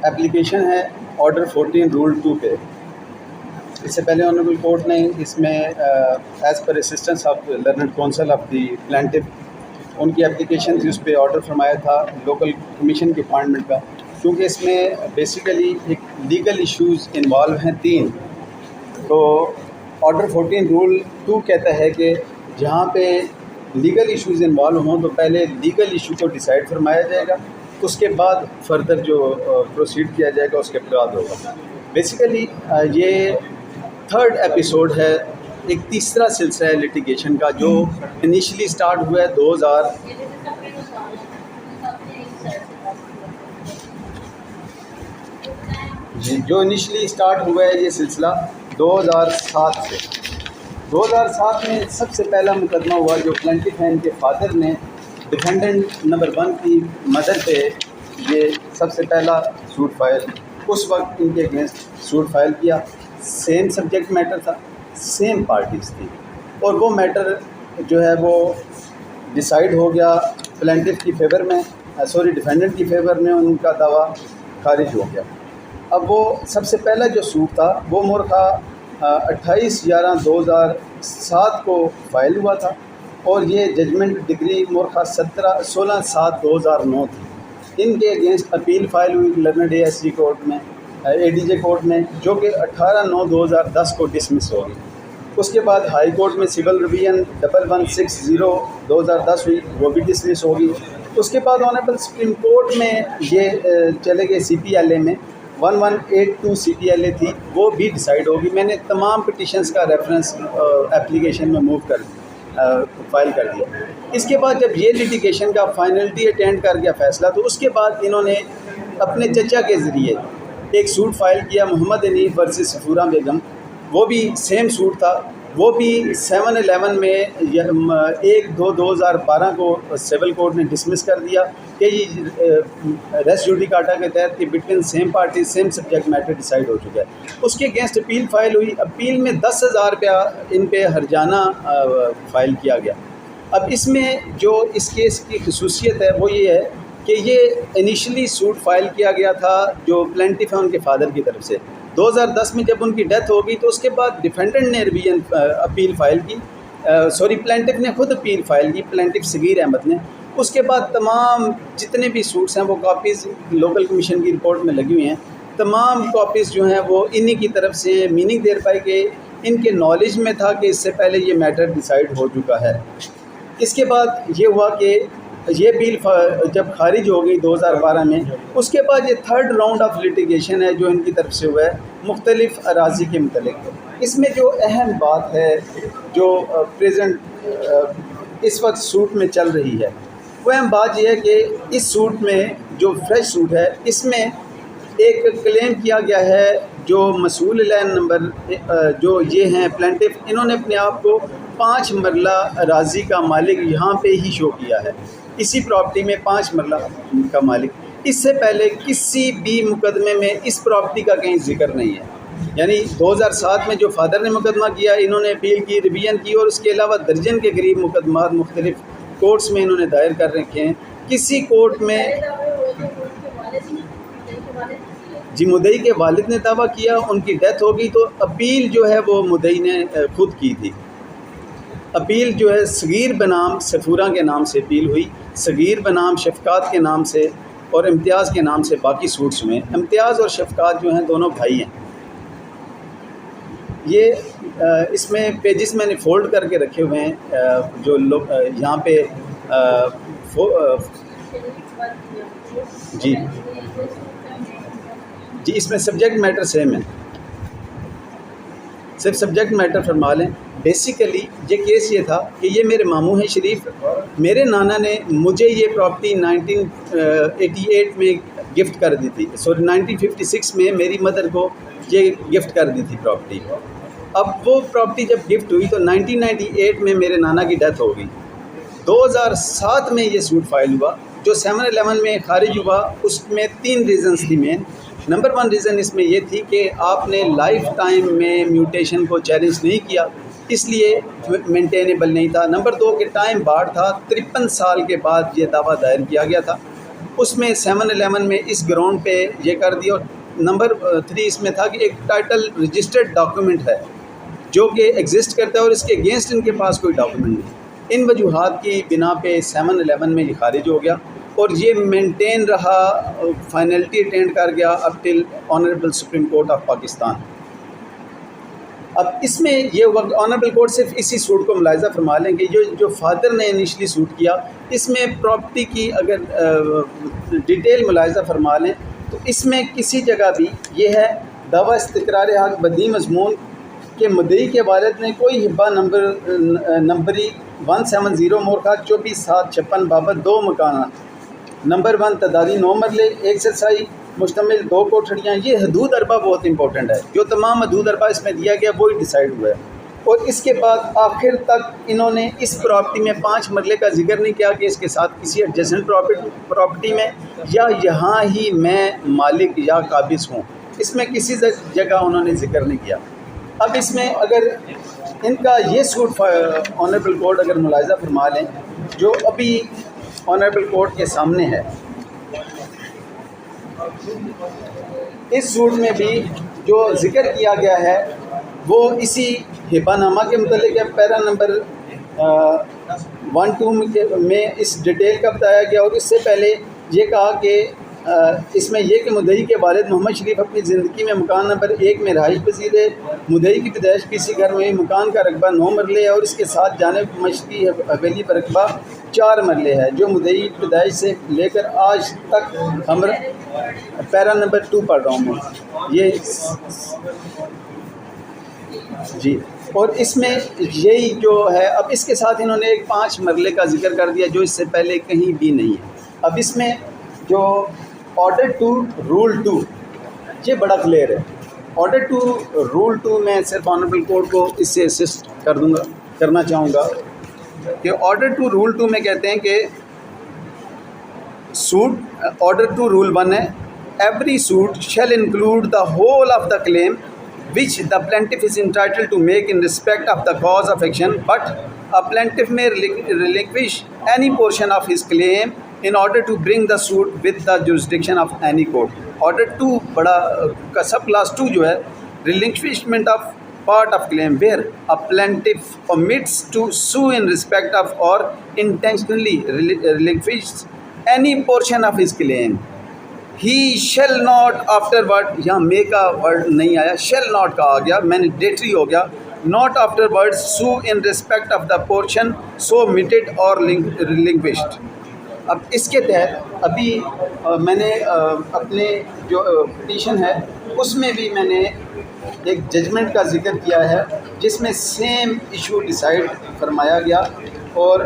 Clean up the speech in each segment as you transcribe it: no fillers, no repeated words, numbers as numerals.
Application ہے order 14 role 2 پہ. اس سے پہلے آنریبل کورٹ نے اس میں as per assistance of learned counsel of the plaintiff ان کی اپلیکیشن تھی، اس پہ آرڈر فرمایا تھا لوکل کمیشن کی اپائنٹمنٹ کا، کیونکہ اس میں بیسیکلی ایک لیگل ایشوز انوالو ہیں 3. تو آرڈر 14 رول 2 کہتا ہے کہ جہاں پہ لیگل ایشوز انوالو ہوں تو پہلے لیگل ایشو کو ڈیسائیڈ فرمایا جائے گا، اس کے بعد فردر جو پروسیڈ کیا جائے گا اس کے بعد ہوگا. بیسیکلی یہ 3rd ایپیسوڈ ہے، ایک تیسرا سلسلہ ہے لٹیگیشن کا، جو انیشلی سٹارٹ ہوا ہے 2000 جو انیشلی سٹارٹ ہوا ہے یہ سلسلہ 2007 سے. 2007 میں سب سے پہلا مقدمہ ہوا جو پلانٹف ہیں، ان کے فادر نے ڈیفینڈنٹ نمبر 1 کی مدر پہ یہ سب سے پہلا سوٹ فائل، اس وقت ان کے اگینسٹ سوٹ فائل کیا. سیم سبجیکٹ میٹر تھا، سیم پارٹیز تھی، اور وہ میٹر جو ہے وہ ڈیسائیڈ ہو گیا پلانٹف کی فیور میں، ڈیفینڈنٹ کی فیور میں، ان کا دعویٰ خارج ہو گیا. اب وہ سب سے پہلا جو سوٹ تھا وہ مورخہ 28/11/2007 کو فائل ہوا تھا، اور یہ ججمنٹ ڈگری مورخہ 16/7/2009 تھی. ان کے اگینسٹ اپیل فائل ہوئی لرنڈ ASG کورٹ میں، ADJ کورٹ میں، جو کہ 18/9/2010 کو ڈسمس ہوگی. اس کے بعد ہائی کورٹ میں سول ریویژن 1160/2010 ہوئی، وہ بھی ڈسمس ہوگی. اس کے بعد آنریبل سپریم کورٹ میں یہ چلے گئے CPLA میں، 1182 CPLA تھی، وہ بھی ڈیسائیڈ ہوگی. میں نے تمام پٹیشنز کا ریفرنس اپلیکیشن میں موو کر فائل کر دیا. اس کے بعد جب یہ لیٹیگیشن کا فائنلٹی اٹینڈ کر گیا فیصلہ، تو اس کے بعد انہوں نے اپنے چچا کے ذریعے ایک سوٹ فائل کیا محمد حنیف ورسز صفورہ بیگم. وہ بھی سیم سوٹ تھا، وہ بھی 7/11 میں 1/2/2012 کو سول کورٹ نے ڈسمس کر دیا کہ یہ ریس جوڈیکاٹا کے تحت کہ between same party same subject matter decide ہو چکا ہے. اس کے اگینسٹ اپیل فائل ہوئی. اپیل میں 10,000 روپیہ ان پہ ہرجانہ فائل کیا گیا. اب اس میں جو اس کیس کی خصوصیت ہے وہ یہ ہے کہ یہ انیشلی سوٹ فائل کیا گیا تھا جو پلانٹف ہے ان کے فادر کی طرف سے. 2010 میں جب ان کی ڈیتھ ہو گئی تو اس کے بعد ڈیفینڈنٹ نے ریویژن اپیل فائل کی، پلانٹف نے خود اپیل فائل کی، پلانٹف صغیر احمد نے. اس کے بعد تمام جتنے بھی سوٹس ہیں وہ کاپیز لوکل کمیشن کی رپورٹ میں لگی ہوئی ہیں. تمام کاپیز جو ہیں وہ انہی کی طرف سے میننگ دے پائے کہ ان کے نالج میں تھا کہ اس سے پہلے یہ میٹر ڈیسائیڈ ہو چکا ہے. اس کے بعد یہ ہوا کہ یہ بل جب خارج ہو گئی 2012 میں، اس کے بعد یہ 3rd راؤنڈ آف لیٹیگیشن ہے جو ان کی طرف سے ہوا ہے مختلف اراضی کے متعلق. اس میں جو اہم بات ہے جو پریزنٹ اس وقت سوٹ میں چل رہی ہے، وہ اہم بات یہ ہے کہ اس سوٹ میں جو فریش سوٹ ہے اس میں ایک کلیم کیا گیا ہے جو مسئول علیہ نمبر جو یہ ہیں پلانٹف، انہوں نے اپنے آپ کو 5 مرلہ اراضی کا مالک یہاں پہ ہی شو کیا ہے، اسی پراپرٹی میں 5 مرلہ کا مالک. اس سے پہلے کسی بھی مقدمے میں اس پراپرٹی کا کہیں ذکر نہیں ہے. یعنی 2007 میں جو فادر نے مقدمہ کیا، انہوں نے اپیل کی، ریویژن کی، اور اس کے علاوہ درجن کے قریب مقدمات مختلف کورٹس میں انہوں نے دائر کر رکھے ہیں. کسی کورٹ میں مدعی کے والد نے دعویٰ کیا، ان کی ڈیتھ ہو گئی تو اپیل جو ہے وہ مدعی نے خود کی تھی. اپیل جو ہے صغیر بنام صفورہ کے نام سے اپیل ہوئی، صغیر بنام شفقات کے نام سے، اور امتیاز کے نام سے باقی سوٹس میں. امتیاز اور شفقات جو ہیں دونوں بھائی ہیں. یہ اس میں پیجز میں نے فولڈ کر کے رکھے ہوئے ہیں جو لوگ یہاں پہ جی اس میں سبجیکٹ میٹر سیم ہے، صرف سبجیکٹ میٹر فرما لیں. بیسیکلی یہ کیس یہ تھا کہ یہ میرے ماموں ہیں شریف، میرے نانا نے مجھے یہ پراپرٹی 1988 میں گفٹ کر دی تھی، 1956 میں میری مدر کو یہ گفٹ کر دی تھی پراپرٹی. اب وہ پراپرٹی جب گفٹ ہوئی تو 1998 میں میرے نانا کی ڈیتھ ہو گئی. 2007 میں یہ سوٹ فائل ہوا جو 7/11 میں خارج ہوا. اس میں 3 ریزنز تھی مین. نمبر 1 ریزن اس میں یہ تھی کہ آپ نے لائف ٹائم میں میوٹیشن کو چیلنج نہیں کیا، اس لیے مینٹینیبل نہیں تھا. نمبر 2 کہ ٹائم بارڈ تھا، 53 سال کے بعد یہ دعویٰ دائر کیا گیا تھا. اس میں 7-11 میں اس گراؤنڈ پہ یہ کر دیا. اور نمبر 3 اس میں تھا کہ ایک ٹائٹل رجسٹرڈ ڈاکیومنٹ ہے جو کہ ایگزسٹ کرتا ہے اور اس کے اگینسٹ ان کے پاس کوئی ڈاکیومنٹ نہیں. ان وجوہات کی بنا پہ 7-11 میں یہ خارج ہو گیا اور یہ مینٹین رہا, فائنلٹی اٹینڈ کر گیا up till honourable Supreme Court of Pakistan. اب اس میں یہ وقت آنریبل کورٹ صرف اسی سوٹ کو ملاحظہ فرما لیں کہ جو فادر نے انیشلی سوٹ کیا, اس میں پراپرٹی کی اگر ڈیٹیل ملاحظہ فرما لیں تو اس میں کسی جگہ بھی یہ ہے دعویٰ استقرار حق بدی مضمون کہ مدعی کے والد نے کوئی حبہ نمبری 170 مورخہ 24/756 بابت 2 مکانات نمبر 1 تعدادی 9 مرلے 1 سرسائی مشتمل 2 کوٹھڑیاں. یہ حدود اربا بہت امپورٹنٹ ہے, جو تمام حدود اربا اس میں دیا گیا وہی ڈیسائیڈ ہوا ہے. اور اس کے بعد آخر تک انہوں نے اس پراپرٹی میں 5 مرلے کا ذکر نہیں کیا کہ اس کے ساتھ کسی ایڈجسنٹ پراپرٹی میں یا یہاں ہی میں مالک یا قابض ہوں, اس میں کسی جگہ انہوں نے ذکر نہیں کیا. اب اس میں اگر ان کا یہ سوٹ آنریبل کورٹ اگر ملاحظہ فرما لیں جو ابھی آنریبل کورٹ کے سامنے ہے, اس سوٹ میں بھی جو ذکر کیا گیا ہے وہ اسی حبہ نامہ کے متعلق ہے. پیرا نمبر 1-2 میں اس ڈیٹیل کا بتایا گیا. اور اس سے پہلے یہ کہا کہ اس میں یہ کہ مدعی کے والد محمد شریف اپنی زندگی میں مکان نمبر 1 میں رہائش پذیر ہے. مدعی کی پیدائش کسی گھر میں مکان کا رقبہ 9 مرلے ہے اور اس کے ساتھ جانب مشرقی حویلی پر رقبہ 4 مرلے ہے, جو مدعی کی پیدائش سے لے کر آج تک ہم پیرا نمبر 2 پڑھ رہا ہوں میں یہ جی. اور اس میں یہی جو ہے, اب اس کے ساتھ انہوں نے ایک 5 مرلے کا ذکر کر دیا جو اس سے پہلے کہیں بھی نہیں ہے. اب اس میں جو آرڈر ٹو رول 2 یہ بڑا کلیئر ہے. آرڈر ٹو رول 2 میں صرف آنریبل کورٹ کو اس سے اسسٹ کرنا چاہوں گا کہ آرڈر ٹو رول 2 میں کہتے ہیں کہ سوٹ آرڈر ٹو رول 1 ہے, every suit shall include the whole of the claim which the plaintiff is entitled to make in respect of the cause of action, but a plaintiff may relinquish any portion of his claim in order to bring the suit with the jurisdiction of any court. Order 2 بڑا کا sub class 2 جو ہے relinquishment of part of claim where a plaintiff omits to sue in respect of or intentionally relinquish any portion of his claim. He shall not afterward, یہاں may کا word نہیں آیا, shall not کا آ گیا, mandatory ہو گیا, not afterwards sue in respect of the portion so omitted or relinquished. اب اس کے تحت ابھی میں نے اپنے جو پٹیشن ہے اس میں بھی میں نے ایک ججمنٹ کا ذکر کیا ہے جس میں سیم ایشو ڈیسائیڈ فرمایا گیا. اور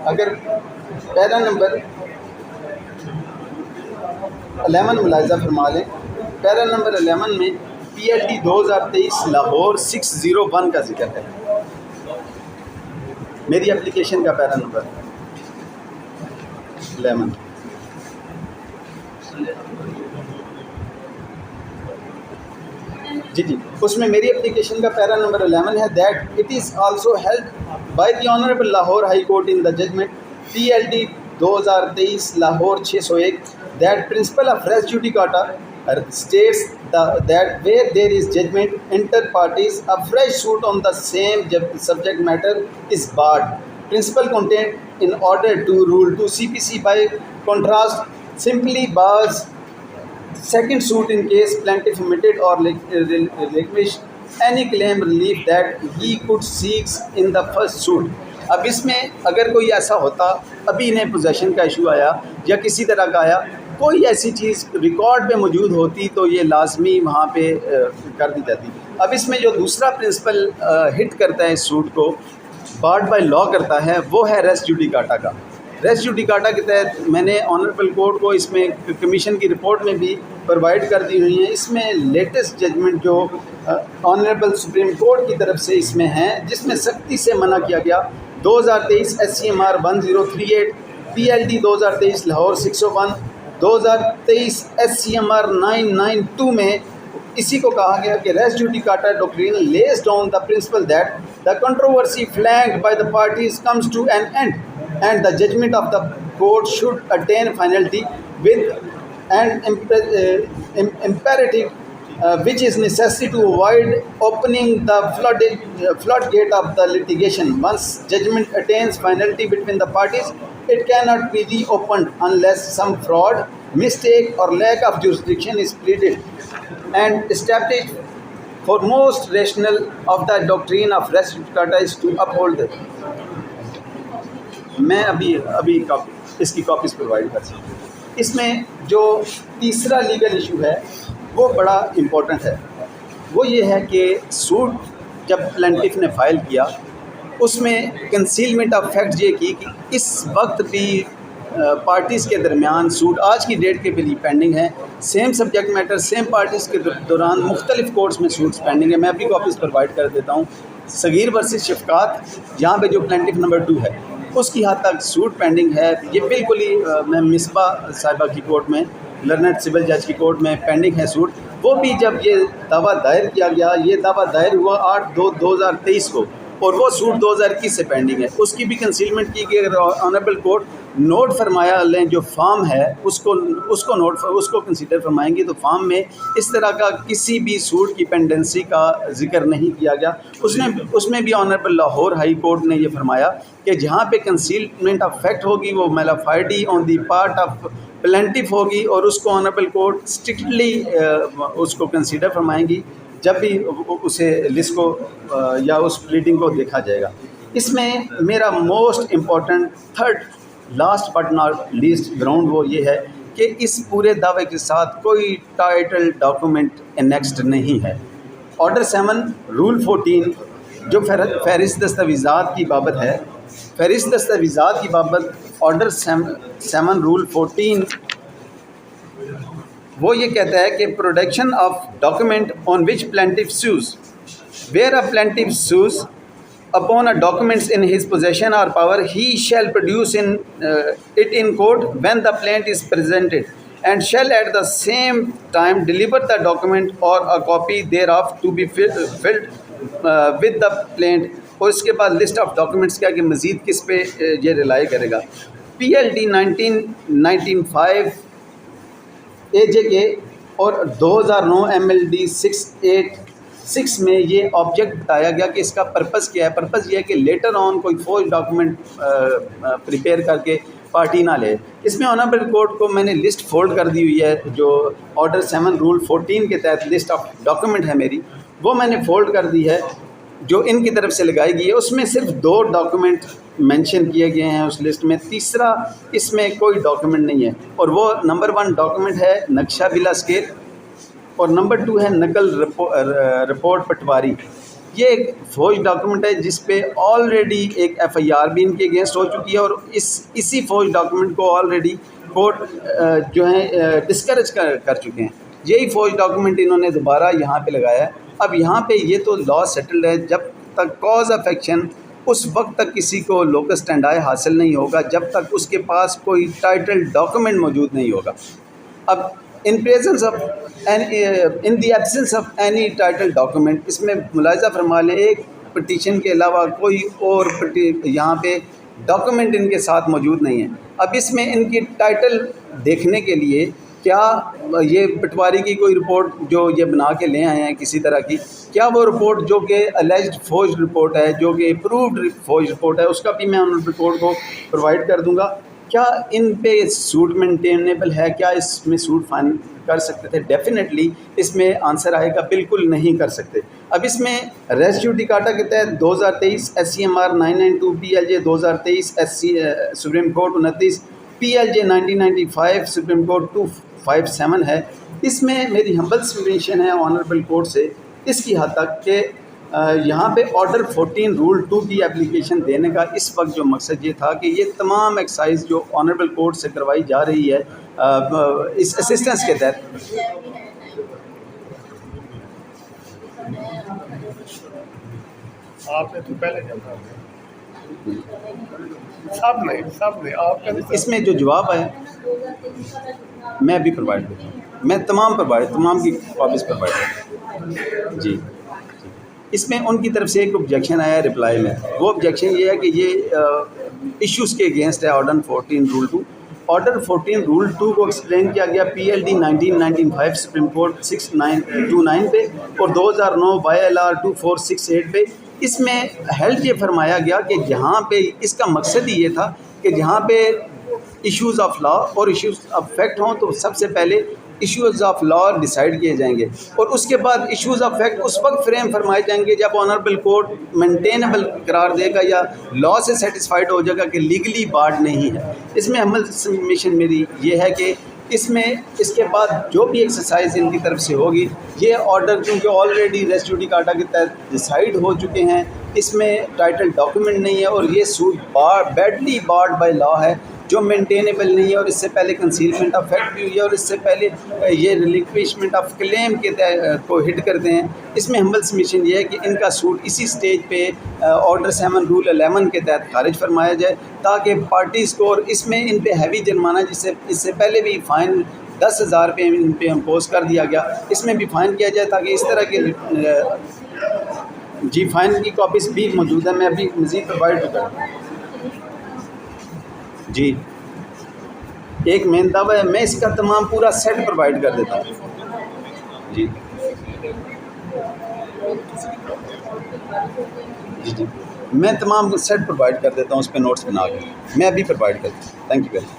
اگر پیرا نمبر 11 ملاحظہ فرما لیں, پیرا نمبر 11 میں PLD 2023 لاہور 601 کا ذکر ہے, میری اپلیکیشن کا پیرا نمبر 11. جی اس میں میری اپلیکیشن کا پیرا نمبر 11 ہے that it is also held by the honourable Lahore High Court in the judgment PLD 2023 Lahore 601 that principle of res judicata states that where there is judgment inter parties a fresh suit on the same subject matter is barred. Principle contained in order to rule 2 CPC by contrast simply bars second suit in case plaintiff omitted or relinquished any claim relief that he could seek in the first suit. اب اس میں اگر کوئی ایسا ہوتا, ابھی انہیں position کا ایشو آیا یا کسی طرح کا آیا, کوئی ایسی چیز ریکارڈ پہ موجود ہوتی تو یہ لازمی وہاں پہ کر دی جاتی. اب اس میں جو دوسرا پرنسپل ہٹ کرتا ہے اس سوٹ کو, بارڈ بائی لا کرتا ہے, وہ ہے ریس جوڈیکاٹا کا. ریس جوڈیکاٹا کے تحت میں نے آنریبل کورٹ کو اس میں کمیشن کی رپورٹ میں بھی پرووائڈ کر دی ہوئی ہیں. اس میں لیٹسٹ ججمنٹ جو آنریبل سپریم کورٹ کی طرف سے اس میں ہیں جس میں سختی سے منع کیا گیا 2023 SCMR 1038 PLD 2023 لاہور 601 2023 SCMR 992 میں اسی کو کہا گیا کہ res judicata doctrine lays down the principle that the controversy flanked by the parties comes to an end and the judgment of the court should attain finality with an imperative which is necessary to avoid opening the floodgate of the litigation. Once judgment attains finality between the parties, it cannot be reopened unless some fraud, mistake or lack of jurisdiction is pleaded and established. For most rational of the doctrine of res judicata is to uphold it. میں ابھی اس کی copies provide کر سکتا ہوں. اس میں جو تیسرا legal issue ہے وہ بڑا امپورٹنٹ ہے. وہ یہ ہے کہ سوٹ جب پلینٹف نے فائل کیا اس میں کنسیلمنٹ آف فیکٹ یہ کی کہ اس وقت بھی پارٹیز کے درمیان سوٹ آج کی ڈیٹ کے بھی پینڈنگ ہے. Same subject metre same parties کے دوران مختلف کورٹس میں سوٹس پینڈنگ ہے. میں ابھی کاپیز پرووائڈ کر دیتا ہوں. صغیر ورسز شفقات جہاں پہ جو پلینٹف نمبر 2 ہے اس کی حد تک سوٹ پینڈنگ ہے. یہ بالکل ہی میں مصباح صاحبہ کی کورٹ میں لرنڈ سول جج کی کورٹ میں پینڈنگ ہے سوٹ. وہ بھی جب یہ دعویٰ دائر کیا گیا, یہ دعویٰ دائر ہوا 8/2/2023 کو اور وہ سوٹ 2021 سے پینڈنگ ہے. اس کی بھی کنسیلمنٹ کی کہ آنریبل کورٹ نوٹ فرمایا لیں جو فارم ہے اس کو کنسیڈر فرمائیں گے تو فارم میں اس طرح کا کسی بھی سوٹ کی پینڈنسی کا ذکر نہیں کیا گیا. اس میں بھی آنریبل لاہور ہائی کورٹ نے یہ فرمایا کہ جہاں پہ کنسیلمنٹ آف فیکٹ ہوگی وہ میلافائڈی آن دی پارٹ آف پلینٹف ہوگی اور اس کو آنریبل کورٹ اسٹرکٹلی اس کو کنسیڈر فرمائیں گی جب بھی اسے لسٹ کو یا اس پلیڈنگ کو دیکھا جائے گا. اس میں میرا most important third last but not least ground وہ یہ ہے کہ اس پورے دعوے کے ساتھ کوئی ٹائٹل ڈاکومنٹ انیکسڈ نہیں ہے. آرڈر 7 رول 14 جو فہرست دستاویزات کی بابت ہے, فہرست دستاویزات کی بابت آرڈر 7 رول 14 وہ یہ کہتا ہے کہ production of document on which plaintiff sues where a plaintiff sues upon a documents in his possession or power, he shall produce it in court when the plaint is presented, and shall at the same time deliver the document or a copy thereof to be filled with the plaint. اور اس کے بعد list of documents کیا کہ مزید کس پہ یہ rely کرے گا. PLD 1995 AJK اور 2009 MLD 686 میں یہ آبجیکٹ بتایا گیا کہ اس کا پرپس کیا ہے. پرپس یہ ہے کہ لیٹر آن کوئی فوج ڈاکومنٹ پریپیئر کر کے پارٹی نہ لے. اس میں آنریبل کورٹ کو میں نے لسٹ فولڈ کر دی ہوئی ہے جو آرڈر 7 رول 14 کے تحت لسٹ آف ڈاکومنٹ ہے میری, وہ میں نے فولڈ کر دی ہے جو ان کی طرف سے لگائی گئی ہے. اس میں صرف 2 ڈاکومنٹ مینشن کیے گئے ہیں اس لسٹ میں, تیسرا اس میں کوئی ڈاکومنٹ نہیں ہے. اور وہ نمبر 1 ڈاکومنٹ ہے نقشہ بلا اسکیل اور نمبر 2 ہے نقل رپورٹ پٹواری. یہ ایک فوج ڈاکومنٹ ہے جس پہ آلریڈی ایک FIR بھی ان کے اگینسٹ ہو چکی ہے اور اسی فوج ڈاکومنٹ کو آلریڈی کورٹ جو ہیں ڈسکریج کر چکے ہیں. یہی فوج ڈاکومنٹ انہوں نے دوبارہ یہاں پہ لگایا ہے. اب یہاں پہ یہ تو لا سیٹلڈ ہے, جب تک کاز آف ایکشن اس وقت تک کسی کو لوکس اسٹینڈائی حاصل نہیں ہوگا جب تک اس کے پاس کوئی ٹائٹل ڈاکومنٹ موجود نہیں ہوگا. اب in the absence of any title document, اس میں ملاحظہ فرما لیں ایک پٹیشن کے علاوہ کوئی اور یہاں پہ ڈاکومنٹ ان کے ساتھ موجود نہیں ہے. اب اس میں ان کی ٹائٹل دیکھنے کے لیے کیا یہ پٹواری کی کوئی رپورٹ جو یہ بنا کے لے آئے ہیں کسی طرح کی, کیا وہ رپورٹ جو کہ الیجڈ فوج رپورٹ ہے, جو کہ اپرووڈ فوج رپورٹ ہے, اس کا بھی میں ان رپورٹ کو پرووائڈ کر دوں گا. کیا ان پہ سوٹ مینٹینیبل ہے, کیا اس میں سوٹ فائن کر سکتے تھے؟ ڈیفینیٹلی اس میں آنسر آئے گا بالکل نہیں کر سکتے. اب اس میں ریس جوڈیکاٹا کے تحت 2023 SCMR 992 PLJ 2023 supreme court 29 PLJ 1995 supreme court 257 ہے. اس میں میری ہمبل سبمیشن ہے آنریبل کورٹ سے اس کی حد تک کہ یہاں پہ آرڈر 14 رول 2 کی اپلیکیشن دینے کا اس وقت جو مقصد یہ تھا کہ یہ تمام ایکسائز جو آنریبل کورٹ سے کروائی جا رہی ہے اس اسسٹنس کے تحت, آپ نے تو پہلے سب نے آپ کا اس میں جو جواب ہے میں ابھی پرووائڈ کرتا ہوں. میں تمام کی کاپیز پرووائڈ کرتا ہوں. جی اس میں ان کی طرف سے ایک آبجیکشن آیا ہے رپلائی میں. وہ آبجیکشن یہ ہے کہ یہ ایشوز کے اگینسٹ ہے آرڈر 14 رول 2. آرڈر 14 رول 2 کو ایکسپلین کیا گیا PLD 1995 سپریم کورٹ 6929 پہ اور 2009 YLR 2468 پہ. اس میں ہیلڈ یہ فرمایا گیا کہ جہاں پہ اس کا مقصد ہی یہ تھا کہ جہاں پہ ایشوز آف لا اور ایشوز آف فیکٹ ہوں تو سب سے پہلے ایشوز آف لا ڈیسائیڈ کیے جائیں گے اور اس کے بعد ایشوز آف فیکٹ اس وقت فریم فرمائے جائیں گے جب آنریبل کورٹ مینٹینیبل قرار دے گا یا لا سے سیٹسفائیڈ ہو جائے گا کہ لیگلی بارڈ نہیں ہے. اس میں عمل سبمیشن میری یہ ہے کہ اس میں اس کے بعد جو بھی ایکسرسائز ان کی طرف سے ہوگی یہ آرڈر کیونکہ آلریڈی ریس جوڈیکاٹا کے تحت ڈیسائیڈ ہو چکے ہیں, اس میں ٹائٹل ڈاکیومنٹ نہیں ہے اور یہ suit badly barred by law ہے جو مینٹینیبل نہیں ہے اور اس سے پہلے کنسیلمنٹ آف فیکٹ بھی ہوئی ہے اور اس سے پہلے یہ ریلنکوشمنٹ آف کلیم کے کو ہٹ کرتے ہیں. اس میں ہمبل سبمیشن یہ ہے کہ ان کا سوٹ اسی سٹیج پہ آرڈر 7 رول 11 کے تحت خارج فرمایا جائے تاکہ پارٹیز کو, اور اس میں ان پہ ہیوی جرمانہ جس سے اس سے پہلے بھی فائن 10,000 پہ ان پہ امپوز کر دیا گیا, اس میں بھی فائن کیا جائے تاکہ اس طرح کے جی فائن کی کاپیز بھی موجود ہیں. میں ابھی مزید پرووائڈ کروں. جی ایک مین دعویٰ ہے, میں اس کا تمام پورا سیٹ پرووائڈ کر دیتا ہوں. جی جی میں تمام سیٹ پرووائڈ کر دیتا ہوں اس پہ نوٹس بنا کے, میں ابھی پرووائڈ کرتا ہوں. Thank you very much.